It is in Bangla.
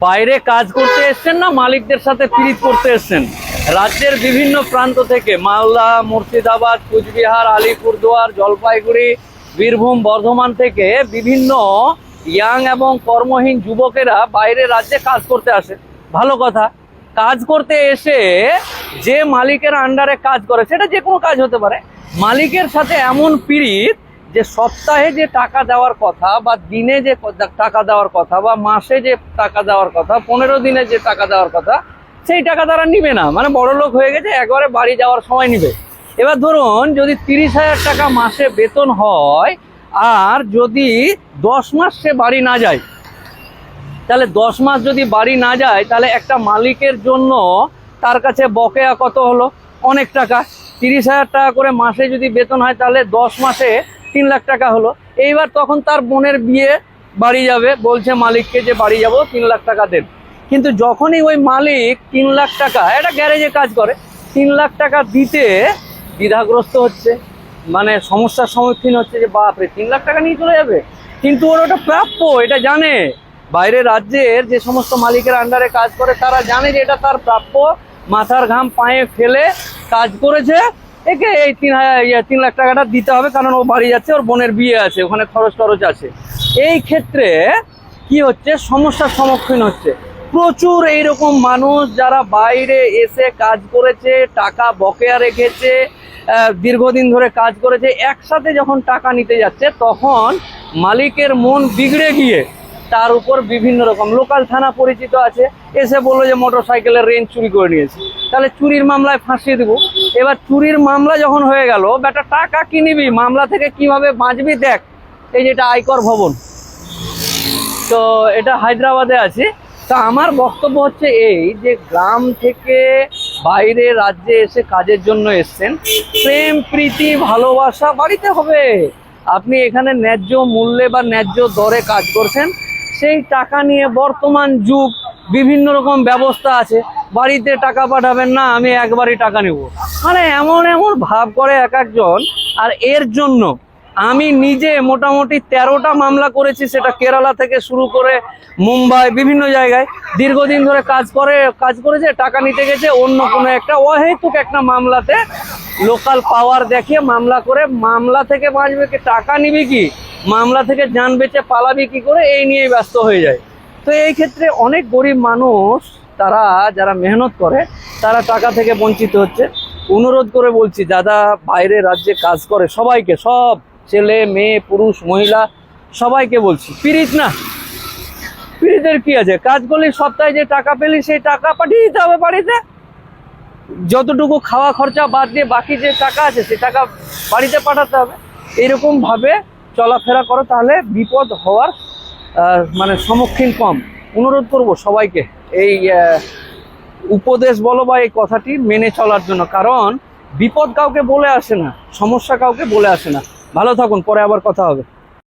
বাইরে কাজ করতে এসছেন না মালিকদের সাথে পিরিত করতে এসছেন? রাজ্যের বিভিন্ন প্রান্ত থেকে মালদা, মুর্শিদাবাদ, কুচবিহার, আলিপুরদুয়ার, জলপাইগুড়ি, বীরভূম, বর্ধমান থেকে বিভিন্ন ইয়াং এবং কর্মহীন যুবকেরা বাইরে রাজ্যে কাজ করতে আসে। ভালো কথা। কাজ করতে এসে যে মালিকের আন্ডারে কাজ করে, সেটা যে কোনো কাজ হতে পারে, মালিকের সাথে এমন পিরিত যে সপ্তাহে যে টাকা দেওয়ার কথা বা দিনে যে টাকা দেওয়ার কথা বা মাসে যে টাকা দেওয়ার কথা, 15 দিনে যে টাকা দেওয়ার কথা, সেই টাকা তারা নিবে না। মানে বড়লোক হয়ে গেছে, একবারে বাড়ি যাওয়ার সময় নিবে। এবার ধরুন যদি 30,000 টাকা মাসে বেতন হয় আর যদি 10 মাস সে বাড়ি না যায়, তাহলে 10 মাস যদি বাড়ি না যায় তাহলে একটা মালিকের জন্য তার কাছে বকেয়া কত হলো? অনেক টাকা। 30,000 টাকা করে মাসে যদি বেতন হয় তাহলে 10 মাসে 3 লাখ টাকা হলো। এইবার তখন তার বোনের বিয়ে, বাড়ি যাবে, বলছে মালিককে যে বাড়ি যাব, 3 লাখ টাকা দেন। কিন্তু যখনই ওই মালিক 3 লাখ টাকা, একটা গ্যারেজে কাজ করে, 3 লাখ টাকা দিতে দ্বিধাগ্রস্ত হচ্ছে, মানে সমস্যার সম্মুখীন হচ্ছে যে বাপরে 3 লাখ টাকা নিয়ে চলে যাবে। কিন্তু ওর ওটা প্রাপ্য, এটা জানে। বাইরের রাজ্যের যে সমস্ত মালিকের আন্ডারে কাজ করে তারা জানে যে এটা তার প্রাপ্য, মাথার ঘাম পায়ে ফেলে কাজ করেছে, একে এই 3 লাখ টাকাটা দিতে হবে, কারণ ও বাড়ি যাচ্ছে, ওর বোনের বিয়ে আছে, ওখানে খরচ টরচ আছে। এই ক্ষেত্রে কি হচ্ছে, সমস্যার সম্মুখীন হচ্ছে প্রচুর এইরকম মানুষ যারা বাইরে এসে কাজ করেছে, টাকা বকেয়া রেখেছে, দীর্ঘদিন ধরে কাজ করেছে, একসাথে যখন টাকা নিতে যাচ্ছে তখন মালিকের মন বিগড়ে গিয়ে তার উপর বিভিন্ন রকম লোকাল থানা পরিচিত আছে, এসে বললো যে মোটর সাইকেলের রেঞ্জ চুরি করে নিয়েছে, তাহলে চুরির মামলায় ফাঁসিয়ে দেবো। এবার চুরির মামলা যখন হয়ে গেল, বেটা টাকা কি নিবি, মামলা থেকে কিভাবে বাঁচবি দেখ। এই যেটা আয়কর ভবন, তো এটা হায়দ্রাবাদে আছে। তা আমার বক্তব্য হচ্ছে এই যে গ্রাম থেকে বাইরে রাজ্যে এসে কাজের জন্য এসছেন, প্রেম প্রীতি ভালোবাসা বাড়িতে হবে। আপনি এখানে ন্যায্য মূল্যে বা ন্যায্য দরে কাজ করছেন, সেই টাকা নিয়ে বর্তমান যুগ বিভিন্ন রকম ব্যবস্থা আছে, বাড়িতে টাকা পাঠাবেন না, আমি একবারই টাকা নেব, মানে এমন এমন ভাব করে এক একজন। আর এর জন্য আমি নিজে মোটামুটি 13টা মামলা করেছি, সেটা কেরালা থেকে শুরু করে মুম্বাই, বিভিন্ন জায়গায় দীর্ঘদিন ধরে কাজ করেছে, টাকা নিতে গেছে, অন্য কোনো একটা অহেতুক একটা মামলাতে লোকাল পাওয়ার দেখিয়ে মামলা করে, মামলা থেকে বাঁচবে কি, টাকা নিবি কি, মামলা থেকে জান বেঁচে পালাবি কি করে, এই নিয়েই ব্যস্ত হয়ে যায়। তো এই ক্ষেত্রে অনেক গরিব মানুষ, তারা যারা মেহনত করে, তারা টাকা থেকে বঞ্চিত হচ্ছে। অনুরোধ করে বলছি, যারা বাইরে রাজ্যে কাজ করে সবাইকে, সব ছেলে মেয়ে পুরুষ মহিলা সবাইকে বলছি, পিরিত না, পিরিতের কি আছে, কাজ করলে সপ্তাহে যে টাকা পেলি সেই টাকা পাঠিয়ে দিতে হবে বাড়িতে, যতটুকু খাওয়া খরচা বাদ দিয়ে বাকি যে টাকা আছে সে টাকা বাড়িতে পাঠাতে হবে। এরকম ভাবে চলাফেরা করো, তাহলে বিপদ হওয়ার মানে সম্মুখীন কম। অনুরোধ করব সবাইকে এই উপদেশ বলো বা এই কথাটি মেনে চলার জন্য, কারণ বিপদ কাউকে বলে আসে না, সমস্যা কাউকে বলে আসে না। ভালো থাকুন, পরে আবার কথা হবে।